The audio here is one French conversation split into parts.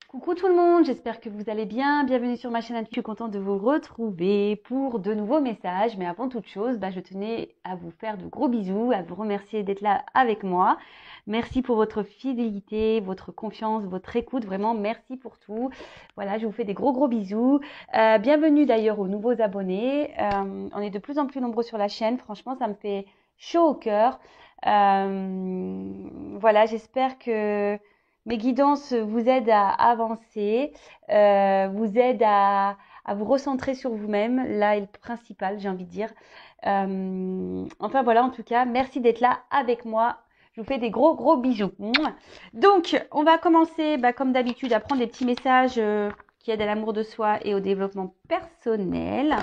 Coucou tout le monde, j'espère que vous allez bien. Bienvenue sur ma chaîne. Je suis contente de vous retrouver pour de nouveaux messages. Mais avant toute chose, je tenais à vous faire de gros bisous, à vous remercier d'être là avec moi. Merci pour votre fidélité, votre confiance, votre écoute. Vraiment, merci pour tout. Voilà, je vous fais des gros bisous. Bienvenue d'ailleurs aux nouveaux abonnés. On est de plus en plus nombreux sur la chaîne. Franchement, ça me fait chaud au cœur. Voilà, j'espère que mes guidances vous aident à avancer, vous aident à vous recentrer sur vous-même. Là est le principal, j'ai envie de dire. Enfin voilà, en tout cas, merci d'être là avec moi. Je vous fais des gros bisous. Mouah. Donc, on va commencer, comme d'habitude, à prendre des petits messages qui aident à l'amour de soi et au développement personnel.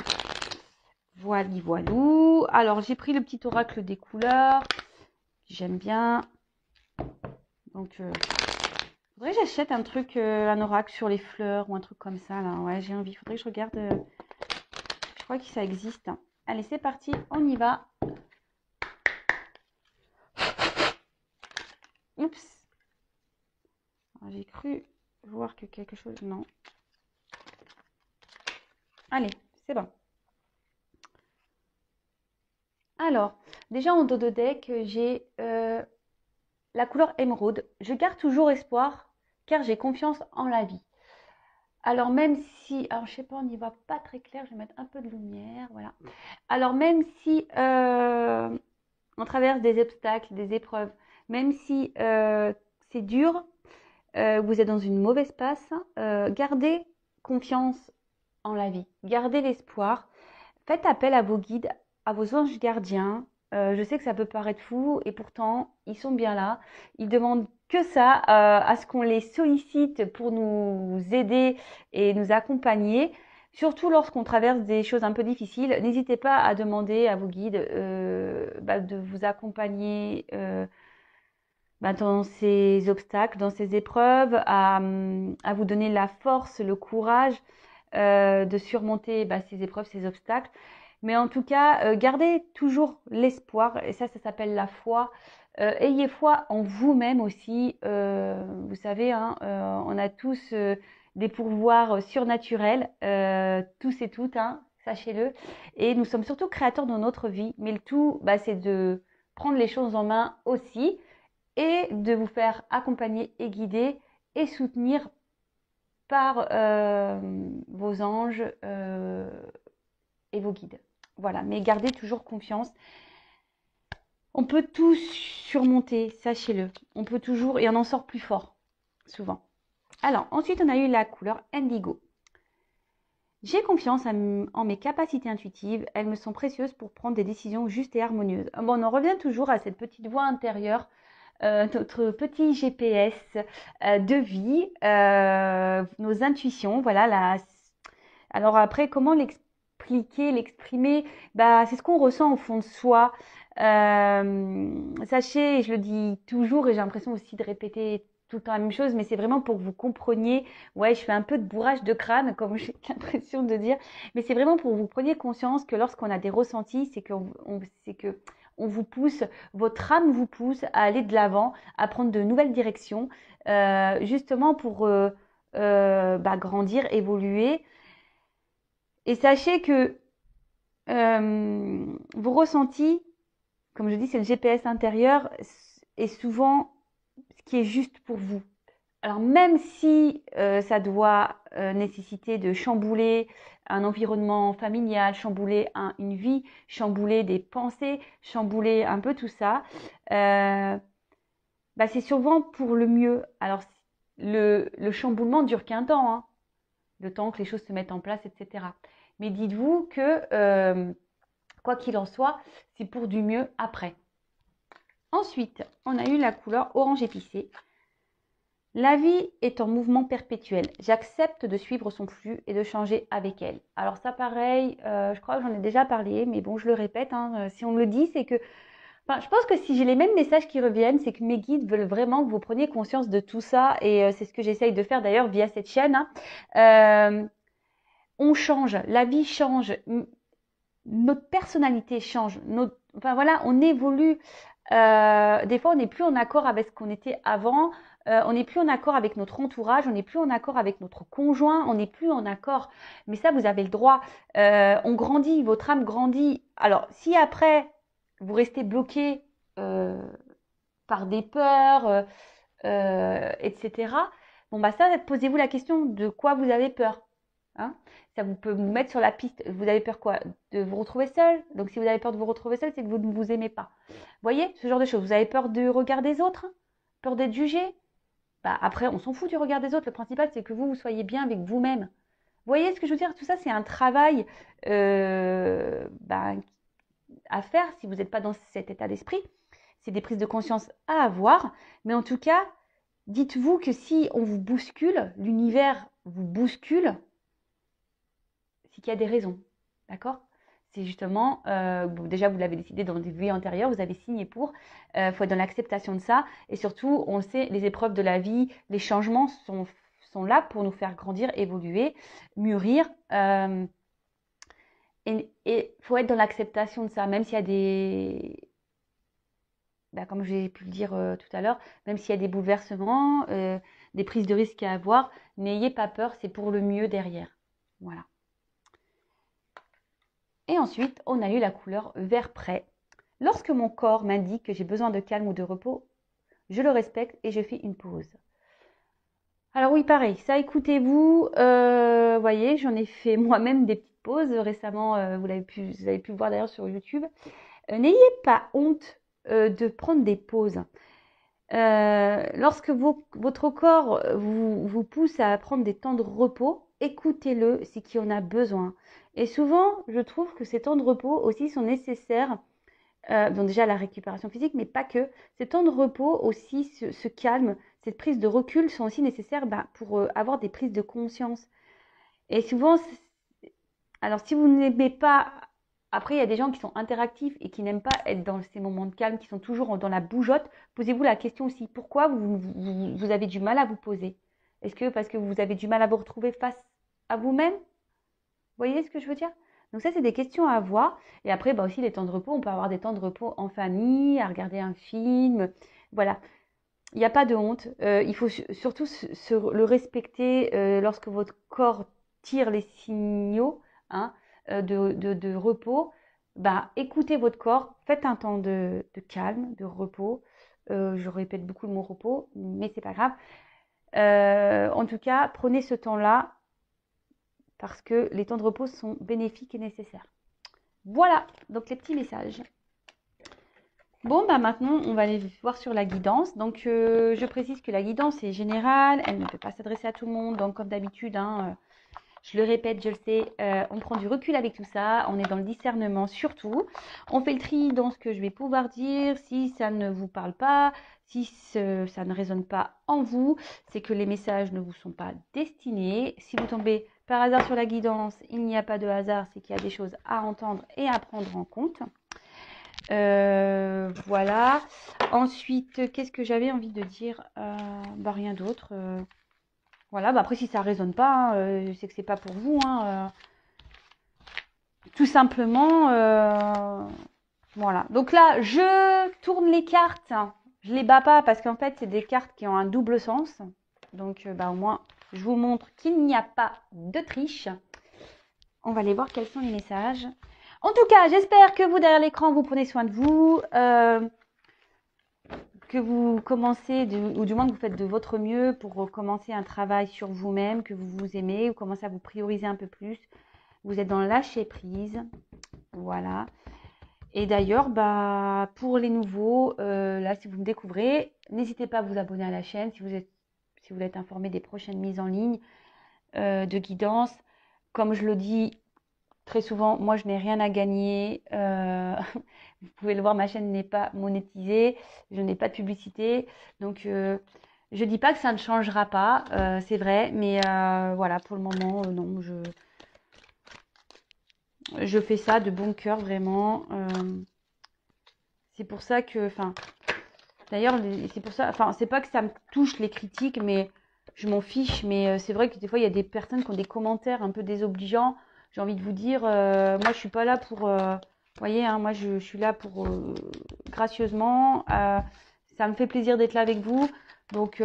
Voilou. Alors, j'ai pris le petit oracle des couleurs. J'aime bien. Donc, faudrait que j'achète un truc, un oracle sur les fleurs ou un truc comme ça, là. Ouais, j'ai envie. Faudrait que je regarde. Je crois que ça existe. Allez, c'est parti. On y va. Oups. J'ai cru voir que quelque chose... Non. Allez, c'est bon. Alors, déjà en dos de deck, j'ai la couleur émeraude. Je garde toujours espoir car j'ai confiance en la vie. Alors même si, alors je sais pas, on n'y va pas très clair, je vais mettre un peu de lumière, voilà. Alors même si on traverse des obstacles, des épreuves, même si c'est dur, vous êtes dans une mauvaise passe, gardez confiance en la vie, gardez l'espoir, faites appel à vos guides, à vos anges gardiens. Je sais que ça peut paraître fou et pourtant ils sont bien là. Ils demandent que ça, à ce qu'on les sollicite pour nous aider et nous accompagner. Surtout lorsqu'on traverse des choses un peu difficiles, n'hésitez pas à demander à vos guides de vous accompagner dans ces obstacles, dans ces épreuves, à vous donner la force, le courage de surmonter ces épreuves, ces obstacles. Mais en tout cas, gardez toujours l'espoir, et ça s'appelle la foi. Ayez foi en vous-même aussi. Vous savez, on a tous des pouvoirs surnaturels, tous et toutes, sachez-le. Et nous sommes surtout créateurs de notre vie. Mais le tout, c'est de prendre les choses en main aussi et de vous faire accompagner et guider et soutenir par vos anges et vos guides. Voilà, mais gardez toujours confiance. On peut tout surmonter, sachez-le. On peut toujours, et on en sort plus fort, souvent. Alors, ensuite, on a eu la couleur indigo. J'ai confiance en mes capacités intuitives. Elles me sont précieuses pour prendre des décisions justes et harmonieuses. Bon, on en revient toujours à cette petite voix intérieure, notre petit GPS de vie, nos intuitions. Voilà. Alors après, comment l'exprimer, c'est ce qu'on ressent au fond de soi. Sachez, et je le dis toujours, et j'ai l'impression aussi de répéter tout le temps la même chose, mais c'est vraiment pour que vous compreniez. Ouais, je fais un peu de bourrage de crâne, comme j'ai l'impression de dire, mais c'est vraiment pour que vous preniez conscience que lorsqu'on a des ressentis, c'est que on vous pousse, votre âme vous pousse à aller de l'avant, à prendre de nouvelles directions, justement pour grandir, évoluer. Et sachez que vos ressentis, comme je dis, c'est le GPS intérieur, est souvent ce qui est juste pour vous. Alors même si ça doit nécessiter de chambouler un environnement familial, chambouler une vie, chambouler des pensées, chambouler un peu tout ça, c'est souvent pour le mieux. Alors le chamboulement dure qu'un temps, le temps que les choses se mettent en place, etc. Mais dites-vous que quoi qu'il en soit, c'est pour du mieux après. Ensuite, on a eu la couleur orange épicé. La vie est en mouvement perpétuel. J'accepte de suivre son flux et de changer avec elle. Alors ça, pareil, je crois que j'en ai déjà parlé, mais bon, je le répète. Si on me le dit, c'est que... je pense que si j'ai les mêmes messages qui reviennent, c'est que mes guides veulent vraiment que vous preniez conscience de tout ça. Et c'est ce que j'essaye de faire d'ailleurs via cette chaîne. On change, la vie change, notre personnalité change. On évolue Des fois, on n'est plus en accord avec ce qu'on était avant. On n'est plus en accord avec notre entourage, on n'est plus en accord avec notre conjoint, on n'est plus en accord. Mais ça, vous avez le droit. On grandit, votre âme grandit. Alors, si après, vous restez bloqué par des peurs, etc., bon, bah ça, posez-vous la question de quoi vous avez peur. Hein, ça vous peut vous mettre sur la piste. Vous avez peur quoi? De vous retrouver seul. Donc, si vous avez peur de vous retrouver seul, c'est que vous ne vous aimez pas. Vous voyez, ce genre de choses. Vous avez peur du regard des autres? Peur d'être jugé? Bah, après, on s'en fout du regard des autres. Le principal, c'est que vous soyez bien avec vous-même. Vous voyez ce que je veux dire? Tout ça, c'est un travail bah, à faire si vous n'êtes pas dans cet état d'esprit. C'est des prises de conscience à avoir. Mais en tout cas, dites-vous que si on vous bouscule, l'univers vous bouscule, c'est qu'il y a des raisons. D'accord? C'est justement, bon, déjà vous l'avez décidé dans des vies antérieures, vous avez signé pour, faut être dans l'acceptation de ça. Et surtout, on sait, les épreuves de la vie, les changements sont là pour nous faire grandir, évoluer, mûrir. Et faut être dans l'acceptation de ça, même s'il y a des, bah, comme j'ai pu le dire tout à l'heure, même s'il y a des bouleversements, des prises de risques à avoir, n'ayez pas peur, c'est pour le mieux derrière. Voilà. Et ensuite, on a eu la couleur vert prêt. Lorsque mon corps m'indique que j'ai besoin de calme ou de repos, je le respecte et je fais une pause. Alors oui, pareil, ça écoutez-vous, voyez, j'en ai fait moi-même des petites pauses récemment, vous avez pu le voir d'ailleurs sur YouTube. N'ayez pas honte de prendre des pauses. Lorsque votre corps vous pousse à prendre des temps de repos, écoutez-le, c'est qu'il en a besoin. Et souvent, je trouve que ces temps de repos aussi sont nécessaires, donc déjà la récupération physique, mais pas que. Ces temps de repos aussi, ce calme, cette prise de recul sont aussi nécessaires pour avoir des prises de conscience. Et souvent, alors si vous n'aimez pas, après il y a des gens qui sont interactifs et qui n'aiment pas être dans ces moments de calme, qui sont toujours dans la bougeotte, posez-vous la question aussi, pourquoi vous avez du mal à vous poser? Est-ce que parce que vous avez du mal à vous retrouver face à vous-même? Vous voyez ce que je veux dire? Donc ça, c'est des questions à avoir. Et après, bah aussi les temps de repos, on peut avoir des temps de repos en famille, à regarder un film. Voilà, il n'y a pas de honte. Il faut surtout le respecter lorsque votre corps tire les signaux, hein, de repos. Bah, écoutez votre corps, faites un temps de calme, de repos. Je répète beaucoup le mot repos, mais c'est pas grave. En tout cas, prenez ce temps-là parce que les temps de repos sont bénéfiques et nécessaires. Voilà, donc les petits messages. Bon, bah maintenant, on va aller voir sur la guidance. Donc, je précise que la guidance est générale, elle ne peut pas s'adresser à tout le monde. Donc, comme d'habitude, hein, je le répète, je le sais, on prend du recul avec tout ça. On est dans le discernement surtout. On fait le tri dans ce que je vais pouvoir dire. Si ça ne vous parle pas, si ça ne résonne pas en vous, c'est que les messages ne vous sont pas destinés. Si vous tombez par hasard sur la guidance, il n'y a pas de hasard, c'est qu'il y a des choses à entendre et à prendre en compte. Voilà. Ensuite, qu'est-ce que j'avais envie de dire? Bah, rien d'autre. Voilà. Bah, après, si ça résonne pas, c'est que c'est pas pour vous. Hein, tout simplement. Voilà. Donc là, je tourne les cartes. Je les bats pas parce qu'en fait, c'est des cartes qui ont un double sens. Donc, bah, au moins, je vous montre qu'il n'y a pas de triche. On va aller voir quels sont les messages. En tout cas, j'espère que vous, derrière l'écran, vous prenez soin de vous, que vous commencez, ou du moins que vous faites de votre mieux pour commencer un travail sur vous-même, que vous vous aimez, vous commencez à vous prioriser un peu plus. Vous êtes dans le lâcher prise. Voilà. Et d'ailleurs, bah, pour les nouveaux, là, si vous me découvrez, n'hésitez pas à vous abonner à la chaîne si vous voulez être informé des prochaines mises en ligne de guidance. Comme je le dis très souvent, moi, je n'ai rien à gagner. Vous pouvez le voir, ma chaîne n'est pas monétisée. Je n'ai pas de publicité. Donc, je ne dis pas que ça ne changera pas. C'est vrai. Mais voilà, pour le moment, non. Je fais ça de bon cœur, vraiment. C'est pour ça que... Enfin, d'ailleurs, c'est pour ça... Enfin, c'est pas que ça me touche les critiques, mais je m'en fiche. Mais c'est vrai que des fois, il y a des personnes qui ont des commentaires un peu désobligeants. J'ai envie de vous dire, moi, je suis pas là Vous voyez, hein, moi, je suis là pour gracieusement. Ça me fait plaisir d'être là avec vous. Donc,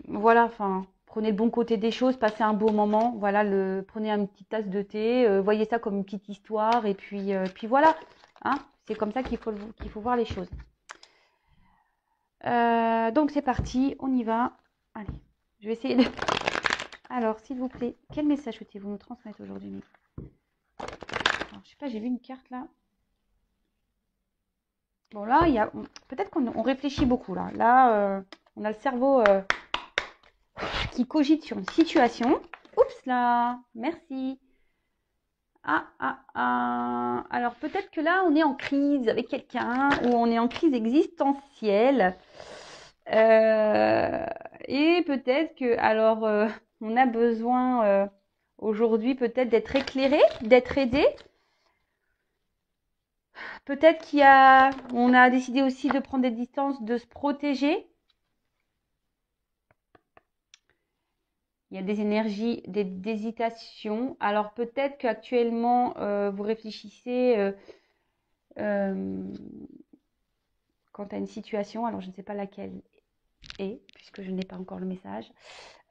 voilà, enfin, prenez le bon côté des choses, passez un beau moment. Voilà, prenez une petite tasse de thé, voyez ça comme une petite histoire. Et puis voilà, hein, c'est comme ça qu'il faut voir les choses. Donc, c'est parti, on y va. Allez, je vais essayer de... Alors, s'il vous plaît, quel message souhaitez-vous nous transmettre aujourd'hui? Alors, je sais pas, j'ai vu une carte là. Bon, là, il y a... peut-être qu'on réfléchit beaucoup là. Là, on a le cerveau qui cogite sur une situation. Oups là, merci. Alors, peut-être que là, on est en crise avec quelqu'un ou on est en crise existentielle. Et peut-être que, alors, on a besoin aujourd'hui peut-être d'être éclairé, d'être aidé. Peut-être on a décidé aussi de prendre des distances, de se protéger. Il y a des énergies, des hésitations. Alors peut-être qu'actuellement, vous réfléchissez quant à une situation. Alors je ne sais pas laquelle est, puisque je n'ai pas encore le message.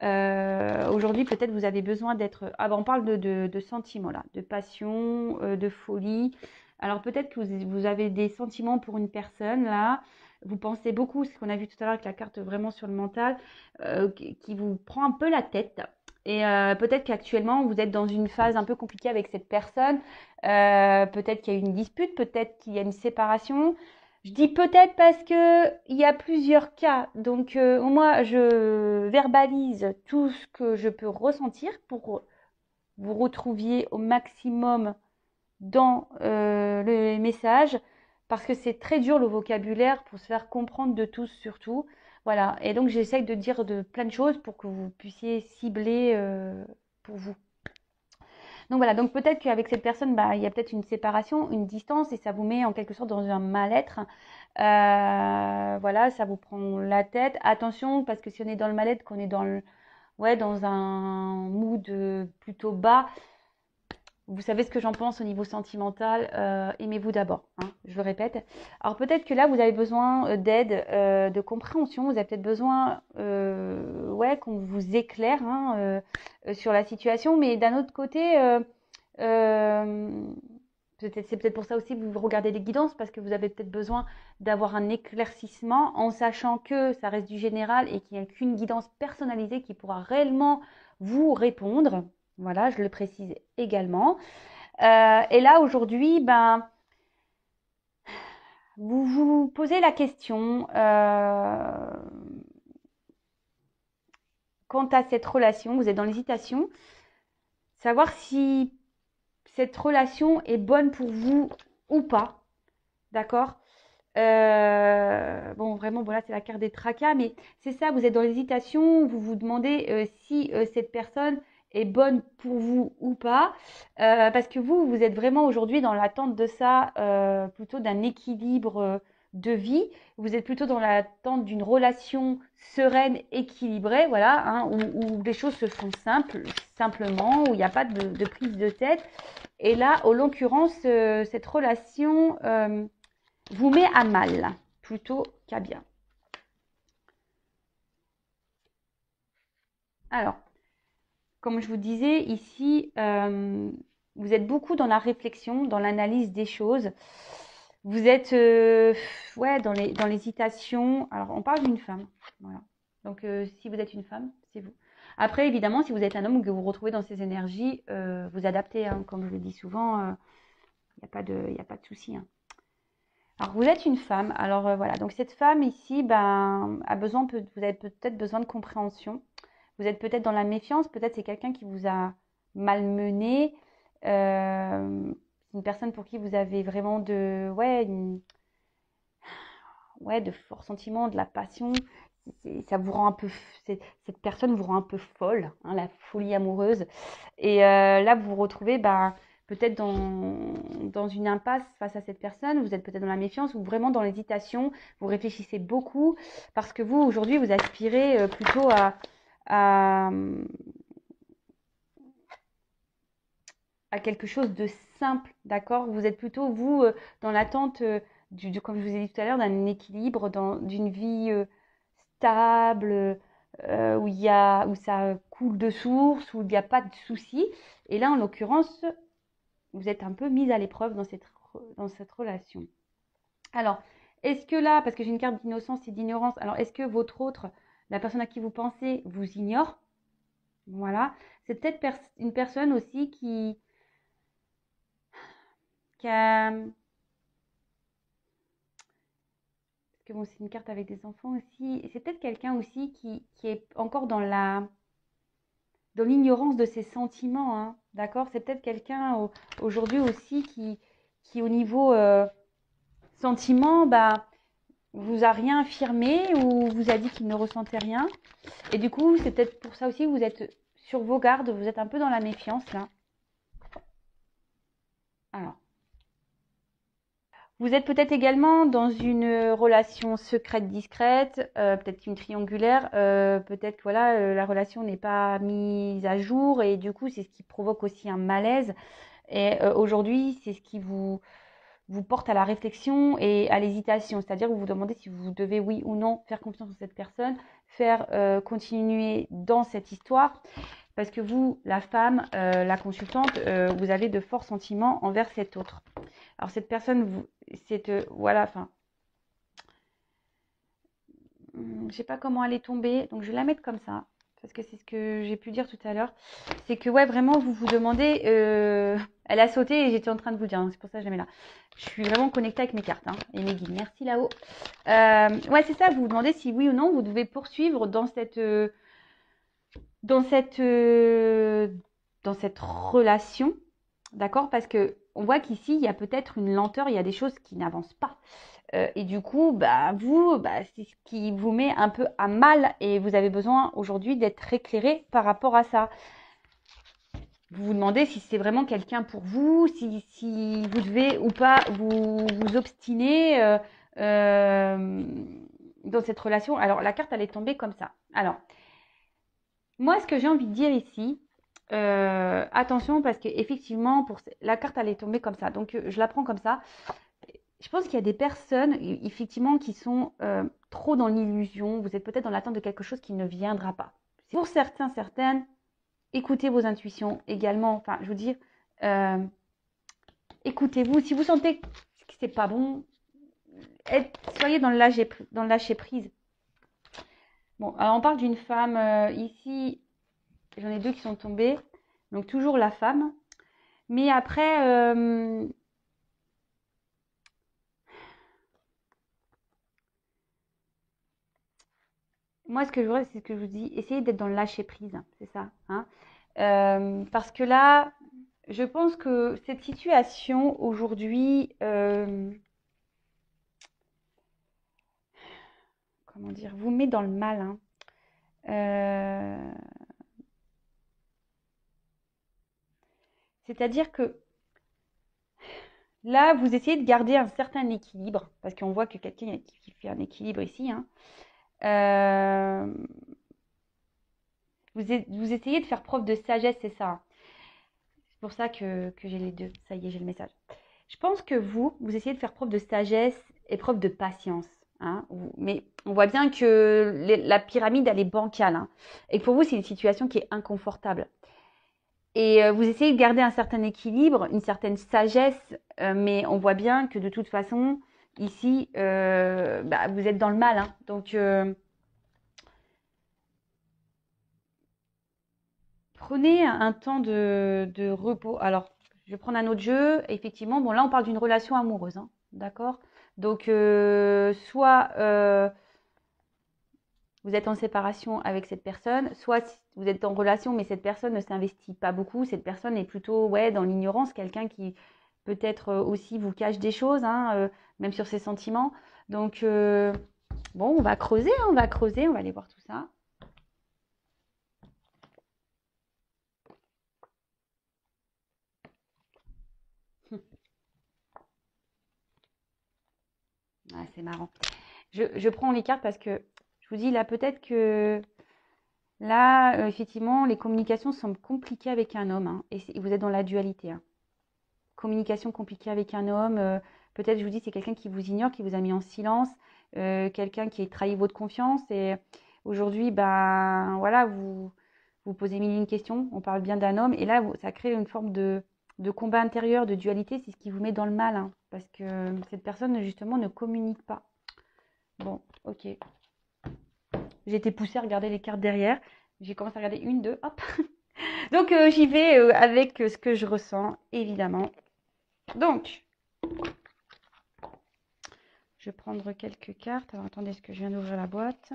Aujourd'hui, peut-être vous avez besoin d'être... Ah ben, on parle de sentiments là, de passion, de folie. Alors peut-être que vous avez des sentiments pour une personne là. Vous pensez beaucoup, ce qu'on a vu tout à l'heure avec la carte vraiment sur le mental, qui vous prend un peu la tête. Et peut-être qu'actuellement, vous êtes dans une phase un peu compliquée avec cette personne. Peut-être qu'il y a une dispute, peut-être qu'il y a une séparation. Je dis peut-être parce que il y a plusieurs cas. Donc, moi, je verbalise tout ce que je peux ressentir pour vous retrouviez au maximum dans le message, parce que c'est très dur le vocabulaire pour se faire comprendre de tous surtout. Voilà, et donc j'essaye de dire de plein de choses pour que vous puissiez cibler pour vous. Donc voilà, donc peut-être qu'avec cette personne, bah, il y a peut-être une séparation, une distance, et ça vous met en quelque sorte dans un mal-être. Voilà, ça vous prend la tête. Attention, parce que si on est dans le mal-être, qu'on est dans un mood plutôt bas, vous savez ce que j'en pense au niveau sentimental, aimez-vous d'abord, hein, je le répète. Alors peut-être que là, vous avez besoin d'aide, de compréhension, vous avez peut-être besoin qu'on vous éclaire hein, sur la situation, mais d'un autre côté, c'est peut-être pour ça aussi que vous regardez les guidances, parce que vous avez peut-être besoin d'avoir un éclaircissement en sachant que ça reste du général et qu'il n'y a qu'une guidance personnalisée qui pourra réellement vous répondre. Voilà, je le précise également. Et là, aujourd'hui, ben, vous vous posez la question quant à cette relation, vous êtes dans l'hésitation, savoir si cette relation est bonne pour vous ou pas, d'accord? Bon, vraiment, voilà, c'est la carte des tracas, mais c'est ça, vous êtes dans l'hésitation, vous vous demandez si cette personne est bonne pour vous ou pas, parce que vous êtes vraiment aujourd'hui dans l'attente de ça, plutôt d'un équilibre de vie, vous êtes plutôt dans l'attente d'une relation sereine, équilibrée, voilà, hein, où les choses se font simplement, où il n'y a pas de prise de tête. Et là, en l'occurrence, cette relation vous met à mal plutôt qu'à bien. Alors, comme je vous disais ici, vous êtes beaucoup dans la réflexion, dans l'analyse des choses. Vous êtes dans l'hésitation. Alors, on parle d'une femme. Voilà. Donc, si vous êtes une femme, c'est vous. Après, évidemment, si vous êtes un homme ou que vous vous retrouvez dans ces énergies, vous adaptez. Hein, comme je le dis souvent, il n'y a pas de souci. Hein. Alors, vous êtes une femme. Alors, voilà. Donc, cette femme ici, ben, vous avez peut-être besoin de compréhension. Vous êtes peut-être dans la méfiance. Peut-être c'est quelqu'un qui vous a malmené. Une personne pour qui vous avez vraiment de forts sentiments, de la passion. Ça vous rend un peu, cette personne vous rend un peu folle, hein, la folie amoureuse. Et là, vous vous retrouvez peut-être dans une impasse face à cette personne. Vous êtes peut-être dans la méfiance ou vraiment dans l'hésitation. Vous réfléchissez beaucoup parce que vous, aujourd'hui, vous aspirez plutôt à quelque chose de simple, d'accord? Vous êtes plutôt, vous, dans l'attente, comme je vous ai dit tout à l'heure, d'un équilibre, d'une vie stable, où ça coule de source, où il n'y a pas de soucis. Et là, en l'occurrence, vous êtes un peu mise à l'épreuve dans cette relation. Alors, est-ce que là, parce que j'ai une carte d'innocence et d'ignorance, alors est-ce que votre autre, la personne à qui vous pensez, vous ignore? Voilà. C'est peut-être une personne aussi qui a... Parce que bon, c'est une carte avec des enfants aussi. Et c'est peut-être quelqu'un aussi qui est encore dans l'ignorance de ses sentiments, hein, d'accord? C'est peut-être quelqu'un aujourd'hui aussi qui au niveau sentiment, bah, vous a rien affirmé ou vous a dit qu'il ne ressentait rien. Et du coup, c'est peut-être pour ça aussi que vous êtes sur vos gardes, vous êtes un peu dans la méfiance là. Alors, vous êtes peut-être également dans une relation secrète discrète, peut-être une triangulaire, peut-être que voilà, la relation n'est pas mise à jour et du coup, c'est ce qui provoque aussi un malaise. Et aujourd'hui, c'est ce qui vous porte à la réflexion et à l'hésitation, c'est-à-dire vous vous demandez si vous devez oui ou non faire confiance en cette personne, faire continuer dans cette histoire, parce que vous, la femme, la consultante, vous avez de forts sentiments envers cet autre. Alors cette personne, voilà, enfin, je sais pas comment elle est tombée, donc je vais la mettre comme ça, parce que c'est ce que j'ai pu dire tout à l'heure. C'est que ouais, vraiment, vous vous demandez, elle a sauté et j'étais en train de vous dire, hein, c'est pour ça que je la mets là. Je suis vraiment connectée avec mes cartes hein, et mes guides. Merci là-haut. Ouais, c'est ça, vous vous demandez si oui ou non vous devez poursuivre dans cette, euh, dans cette relation, d'accord? Parce que on voit qu'ici, il y a peut-être une lenteur, il y a des choses qui n'avancent pas. Et du coup, bah, vous, bah, c'est ce qui vous met un peu à mal et vous avez besoin aujourd'hui d'être éclairé par rapport à ça. Vous vous demandez si c'est vraiment quelqu'un pour vous, si vous devez ou pas vous obstiner dans cette relation. Alors, la carte, elle est tombée comme ça. Alors, moi, ce que j'ai envie de dire ici, attention parce qu'effectivement, la carte, elle est tombée comme ça. Donc, je la prends comme ça. Je pense qu'il y a des personnes, effectivement, qui sont trop dans l'illusion. Vous êtes peut-être dans l'attente de quelque chose qui ne viendra pas. Pour certains, certaines, écoutez vos intuitions également. Enfin, je veux dire, écoutez-vous. Si vous sentez que c'est pas bon, soyez dans le lâcher prise. Bon, alors on parle d'une femme ici. J'en ai deux qui sont tombés. Donc toujours la femme. Mais après, moi ce que je voudrais, c'est ce que je vous dis, essayez d'être dans le lâcher prise. C'est ça. Hein. Parce que là, je pense que cette situation aujourd'hui, comment dire, vous met dans le mal. Hein. C'est-à-dire que là, vous essayez de garder un certain équilibre, parce qu'on voit que quelqu'un qui fait un équilibre ici. Hein. Euh, vous essayez de faire preuve de sagesse, c'est ça. C'est pour ça que j'ai les deux. Ça y est, j'ai le message. Je pense que vous essayez de faire preuve de sagesse et preuve de patience. Hein, mais on voit bien que la pyramide, elle est bancale. Hein, et que pour vous, c'est une situation qui est inconfortable. Et vous essayez de garder un certain équilibre, une certaine sagesse, mais on voit bien que de toute façon, ici, bah, vous êtes dans le mal. Hein, donc, prenez un temps de repos. Alors, je vais prendre un autre jeu. Effectivement, bon, là, on parle d'une relation amoureuse. Hein, d'accord? Donc, soit vous êtes en séparation avec cette personne, soit vous êtes en relation, mais cette personne ne s'investit pas beaucoup. Cette personne est plutôt ouais, dans l'ignorance, quelqu'un qui peut-être aussi vous cache des choses, hein, même sur ses sentiments. Donc, bon, on va creuser, hein, on va creuser, on va aller voir tout ça. Ah, c'est marrant. Je prends les cartes parce que je vous dis là, peut-être que là, effectivement, les communications semblent compliquées avec un homme hein, et vous êtes dans la dualité. Hein. communication compliquée avec un homme. Peut-être, je vous dis, c'est quelqu'un qui vous ignore, qui vous a mis en silence, quelqu'un qui a trahi votre confiance. Et aujourd'hui, ben voilà, vous posez mille et une questions. On parle bien d'un homme. Et là, ça crée une forme de combat intérieur, de dualité. C'est ce qui vous met dans le mal, hein, parce que cette personne, justement, ne communique pas. Bon, ok. J'ai été poussée à regarder les cartes derrière. J'ai commencé à regarder une, deux, hop. Donc, j'y vais avec ce que je ressens, évidemment. Donc, je vais prendre quelques cartes. Alors, attendez, est-ce que je viens d'ouvrir la boîte?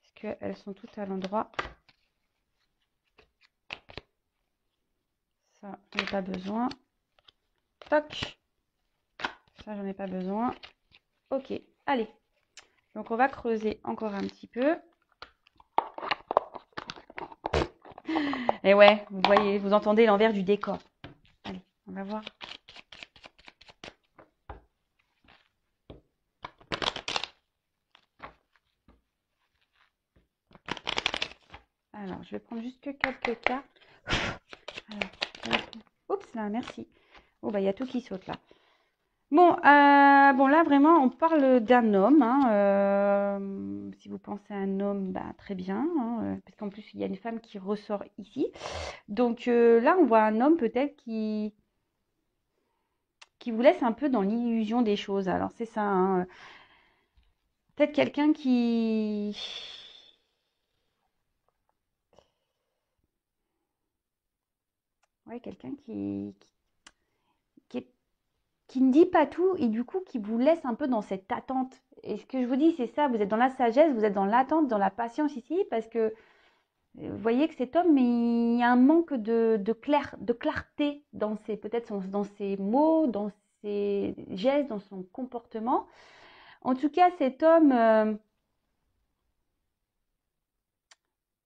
Est-ce qu'elles sont toutes à l'endroit? Ça, j'en ai pas besoin. Toc. Ça, j'en ai pas besoin. Ok, allez. Donc, on va creuser encore un petit peu. Et ouais, vous voyez, vous entendez l'envers du décor. Allez, on va voir. Alors, je vais prendre juste quelques cartes. Alors, oups, là, merci. Oh, bah, il y a tout qui saute là. Bon, bon, là, vraiment, on parle d'un homme. Hein, si vous pensez à un homme, bah, très bien. Hein, parce qu'en plus, il y a une femme qui ressort ici. Donc là, on voit un homme peut-être qui vous laisse un peu dans l'illusion des choses. Alors, c'est ça. Hein, peut-être quelqu'un qui... Ouais, quelqu'un qui est qui ne dit pas tout et du coup qui vous laisse un peu dans cette attente. Et ce que je vous dis, c'est ça, vous êtes dans la sagesse, vous êtes dans l'attente, dans la patience ici, parce que vous voyez que cet homme, il y a un manque de clarté dans ses, peut-être dans ses mots, dans ses gestes, dans son comportement. En tout cas, cet homme,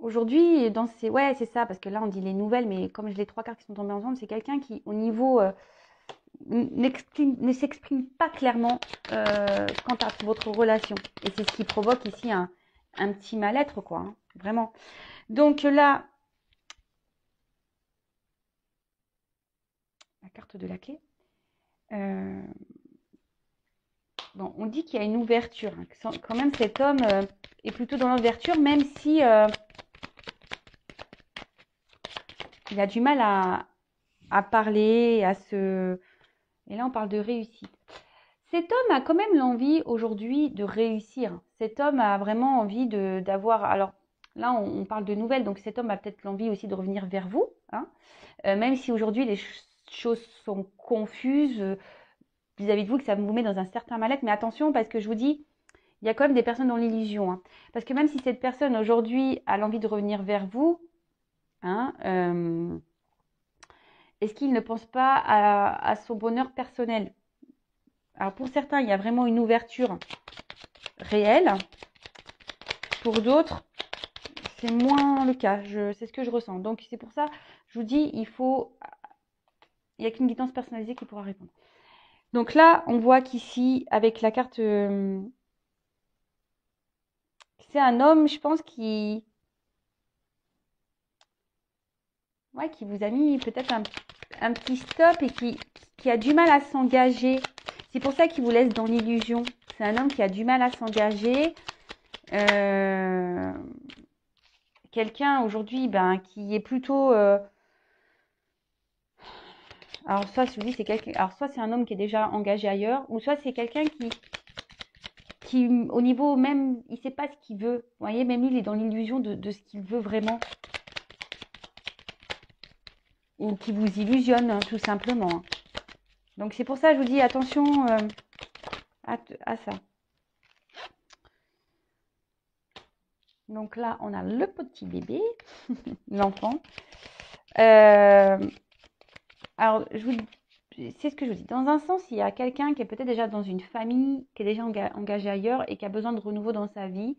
aujourd'hui, dans ses... Ouais, c'est ça, parce que là, on dit les nouvelles, mais comme j'ai les trois cartes qui sont tombées ensemble, c'est quelqu'un qui, au niveau... ne s'exprime pas clairement quant à votre relation. Et c'est ce qui provoque ici un petit mal-être, quoi. Hein, vraiment. Donc là, la carte de la clé. Bon, on dit qu'il y a une ouverture. Hein, quand même, cet homme est plutôt dans l'ouverture, même si il a du mal à parler, à se... Et là, on parle de réussite. Cet homme a quand même l'envie aujourd'hui de réussir. Cet homme a vraiment envie d'avoir... Alors là, on parle de nouvelles, donc cet homme a peut-être l'envie aussi de revenir vers vous. Hein, même si aujourd'hui, les choses sont confuses vis-à-vis de vous, que ça vous met dans un certain mal-être. Mais attention, parce que je vous dis, il y a quand même des personnes dans l'illusion. Hein, parce que même si cette personne aujourd'hui a l'envie de revenir vers vous, hein, est-ce qu'il ne pense pas à son bonheur personnel? Alors pour certains, il y a vraiment une ouverture réelle. Pour d'autres, c'est moins le cas. C'est ce que je ressens. Donc c'est pour ça, je vous dis, il n'y a qu'une guidance personnalisée qui pourra répondre. Donc là, on voit qu'ici, avec la carte, c'est un homme, je pense, qui vous a mis peut-être un petit stop et qui a du mal à s'engager. C'est pour ça qu'il vous laisse dans l'illusion. C'est un homme qui a du mal à s'engager. Quelqu'un aujourd'hui qui est plutôt... alors soit je vous dis c'est quelqu'un, alors soit c'est un homme qui est déjà engagé ailleurs, ou soit c'est quelqu'un qui au niveau même, il sait pas ce qu'il veut. Vous voyez, même lui, il est dans l'illusion de ce qu'il veut vraiment. Ou qui vous illusionne, hein, tout simplement. Donc c'est pour ça que je vous dis attention à ça. Donc là, on a le petit bébé, l'enfant. Alors, c'est ce que je vous dis. Dans un sens, il y a quelqu'un qui est peut-être déjà dans une famille, qui est déjà engagé ailleurs et qui a besoin de renouveau dans sa vie.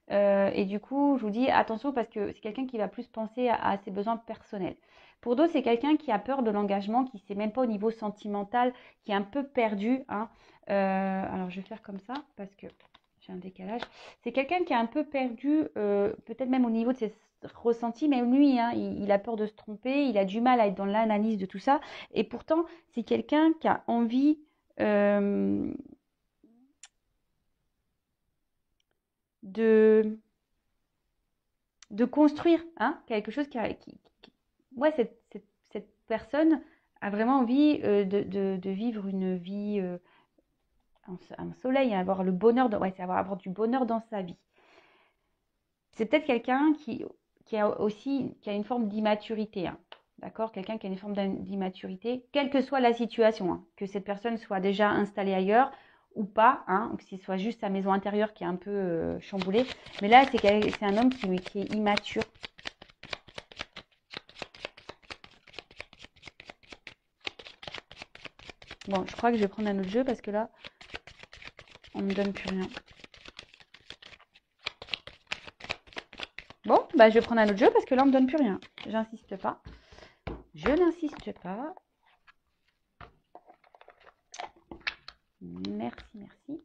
Et du coup, je vous dis attention parce que c'est quelqu'un qui va plus penser à ses besoins personnels. Pour d'autres, c'est quelqu'un qui a peur de l'engagement, qui ne sait même pas au niveau sentimental, qui est un peu perdu. Hein. Alors, je vais faire comme ça parce que j'ai un décalage. C'est quelqu'un qui est un peu perdu, peut-être même au niveau de ressenti, même lui, hein, il a peur de se tromper, il a du mal à être dans l'analyse de tout ça. Et pourtant, c'est quelqu'un qui a envie de, de construire hein, quelque chose ouais, cette personne a vraiment envie de vivre une vie un soleil, hein, avoir le bonheur, ouais, c'est avoir du bonheur dans sa vie. C'est peut-être quelqu'un qui a aussi qui a une forme d'immaturité, hein, d'accord? Quelqu'un qui a une forme d'immaturité, quelle que soit la situation, hein, que cette personne soit déjà installée ailleurs ou pas, hein, ou que ce soit juste sa maison intérieure qui est un peu chamboulée. Mais là, c'est un homme qui est immature. Bon, je crois que je vais prendre un autre jeu parce que là, on ne me donne plus rien. Bon, bah, je vais prendre un autre jeu parce que là, on ne me donne plus rien. J'insiste pas. Je n'insiste pas. Merci, merci.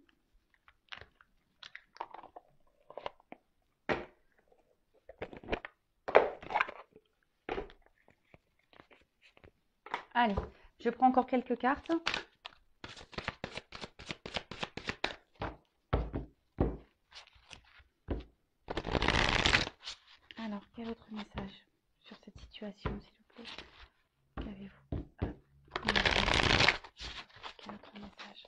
Allez, je prends encore quelques cartes. Alors, quel autre message sur cette situation, s'il vous plaît? Qu'avez-vous? Quel autre message?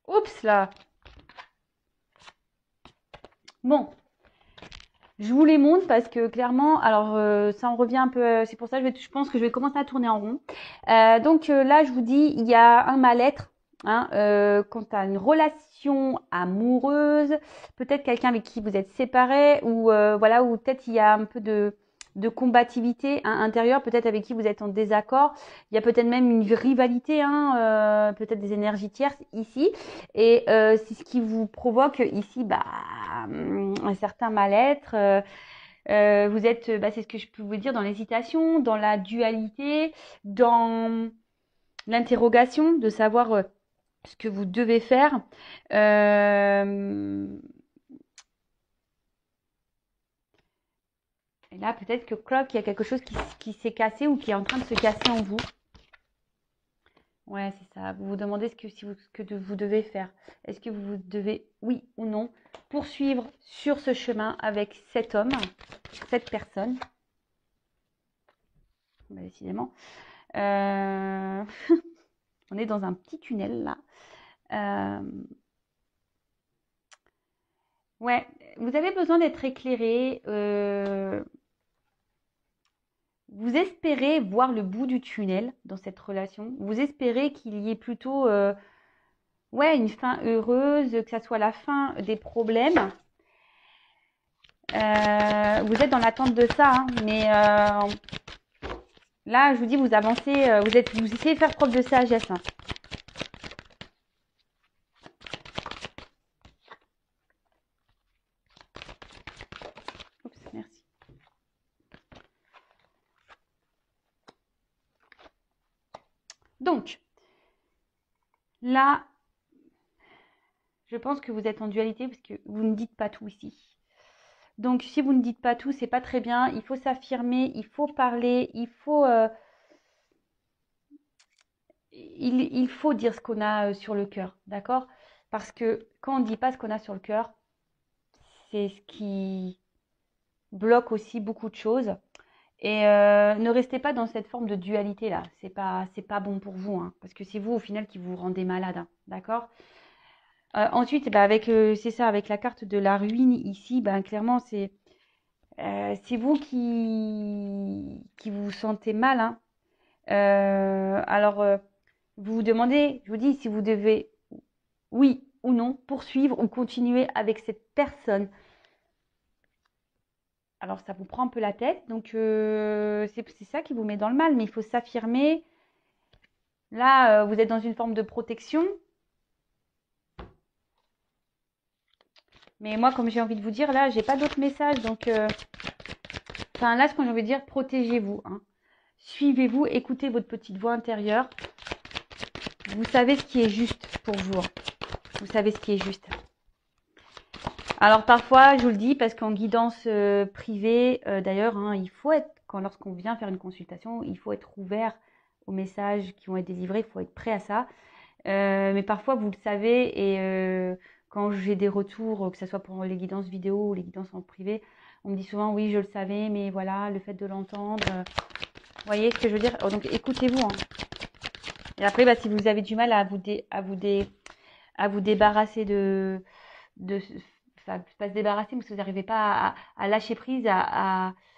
Oups là. Bon, je vous les montre parce que clairement, alors ça en revient un peu. C'est pour ça que je pense que je vais commencer à tourner en rond. Donc là, je vous dis, il y a un mal-être. Hein, quant à une relation amoureuse, peut-être quelqu'un avec qui vous êtes séparés ou voilà, ou peut-être il y a un peu de combativité hein, intérieure, peut-être avec qui vous êtes en désaccord. Il y a peut-être même une rivalité, hein, peut-être des énergies tierces ici. Et c'est ce qui vous provoque ici un certain mal-être. Vous êtes, c'est ce que je peux vous dire, dans l'hésitation, dans la dualité, dans l'interrogation de savoir ce que vous devez faire. Et là, peut-être que il y a quelque chose qui s'est cassé ou qui est en train de se casser en vous. Ouais, c'est ça. Vous vous demandez ce que vous devez faire. Est-ce que vous devez, oui ou non, poursuivre sur ce chemin avec cet homme, cette personne. Bah, décidément. On est dans un petit tunnel là. Ouais, vous avez besoin d'être éclairé. Vous espérez voir le bout du tunnel dans cette relation. Vous espérez qu'il y ait plutôt ouais, une fin heureuse, que ça soit la fin des problèmes. Vous êtes dans l'attente de ça, hein, mais là, je vous dis, vous avancez, vous essayez de faire preuve de sagesse. Hein. Oups, merci. Donc, là, je pense que vous êtes en dualité parce que vous ne dites pas tout ici. Donc, si vous ne dites pas tout, c'est pas très bien. Il faut s'affirmer, il faut parler, il faut dire ce qu'on a sur le cœur, d'accord? Parce que quand on ne dit pas ce qu'on a sur le cœur, c'est ce qui bloque aussi beaucoup de choses. Et ne restez pas dans cette forme de dualité là. C'est pas bon pour vous, hein, parce que c'est vous au final qui vous rendez malade, hein, d'accord? Ensuite, c'est ça, avec la carte de la ruine ici, clairement c'est vous qui vous sentez mal, hein. Alors vous vous demandez, je vous dis, si vous devez oui ou non poursuivre ou continuer avec cette personne. Alors ça vous prend un peu la tête, donc c'est ça qui vous met dans le mal, mais il faut s'affirmer. Là, vous êtes dans une forme de protection. Mais moi, comme j'ai envie de vous dire, là, j'ai pas d'autres messages, donc là, ce que j'ai envie de dire, protégez-vous. Hein. Suivez-vous, écoutez votre petite voix intérieure. Vous savez ce qui est juste pour vous. Vous savez ce qui est juste. Alors parfois, je vous le dis, parce qu'en guidance privée, d'ailleurs, hein, il faut être, lorsqu'on vient faire une consultation, il faut être ouvert aux messages qui vont être délivrés, il faut être prêt à ça. Mais parfois, vous le savez, et quand j'ai des retours, que ce soit pour les guidances vidéo ou les guidances en privé, on me dit souvent, oui, je le savais, mais voilà, le fait de l'entendre, vous voyez ce que je veux dire? Donc écoutez-vous, hein. Et après, bah, si vous avez du mal à vous débarrasser enfin, pas se débarrasser, mais si vous n'arrivez pas à lâcher prise,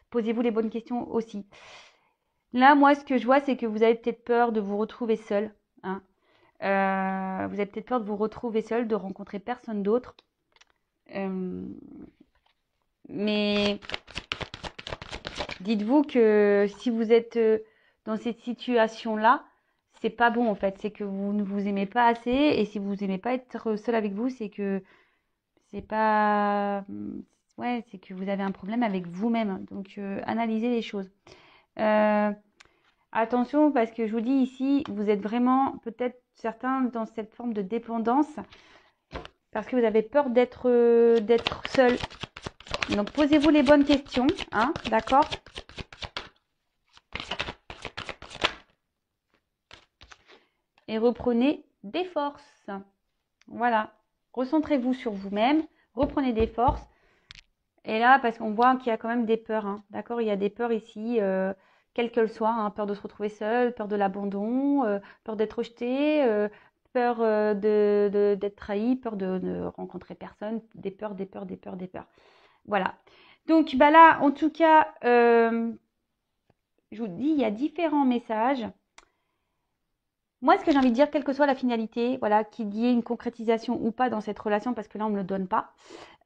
posez-vous les bonnes questions aussi. Là, moi, ce que je vois, c'est que vous avez peut-être peur de vous retrouver seul, hein. Vous avez peut-être peur de vous retrouver seul, de rencontrer personne d'autre. Mais dites-vous que si vous êtes dans cette situation-là, c'est pas bon en fait. C'est que vous ne vous aimez pas assez. Et si vous aimez pas être seul avec vous, c'est que c'est pas. Ouais, c'est que vous avez un problème avec vous-même. Donc analysez les choses. Attention, parce que je vous dis ici, vous êtes vraiment peut-être certains dans cette forme de dépendance parce que vous avez peur d'être seul. Donc posez-vous les bonnes questions, hein, d'accord? Et reprenez des forces. Voilà. Recentrez-vous sur vous-même, reprenez des forces. Et là, parce qu'on voit qu'il y a quand même des peurs, hein, d'accord? Il y a des peurs ici, quelles qu'elles soient, hein, peur de se retrouver seul, peur de l'abandon, peur d'être rejeté, peur d'être trahi, peur de ne rencontrer personne, des peurs, des peurs, des peurs, des peurs. Voilà. Donc bah là, en tout cas, je vous dis, il y a différents messages. Moi, ce que j'ai envie de dire, quelle que soit la finalité, voilà, qu'il y ait une concrétisation ou pas dans cette relation, parce que là, on ne me le donne pas,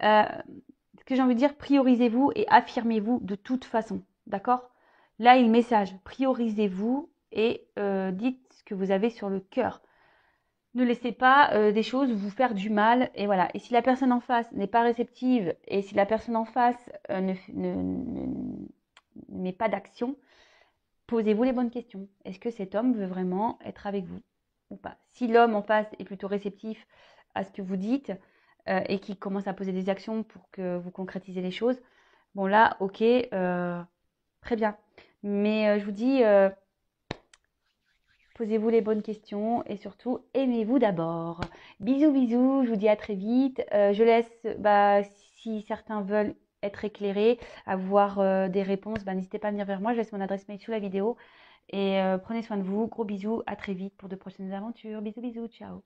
ce que j'ai envie de dire, priorisez-vous et affirmez-vous de toute façon, d'accord? Là, il y a le message, priorisez-vous et dites ce que vous avez sur le cœur. Ne laissez pas des choses vous faire du mal, et voilà. Et si la personne en face n'est pas réceptive, et si la personne en face ne met pas d'action, posez-vous les bonnes questions. Est-ce que cet homme veut vraiment être avec vous ou pas? Si l'homme en face est plutôt réceptif à ce que vous dites et qui commence à poser des actions pour que vous concrétisez les choses, bon là, ok, très bien. Mais je vous dis, posez-vous les bonnes questions et surtout, aimez-vous d'abord. Bisous, bisous, je vous dis à très vite. Je laisse, si certains veulent être éclairés, avoir des réponses, n'hésitez pas à venir vers moi. Je laisse mon adresse mail sous la vidéo. Et prenez soin de vous. Gros bisous. À très vite pour de prochaines aventures. Bisous, bisous. Ciao.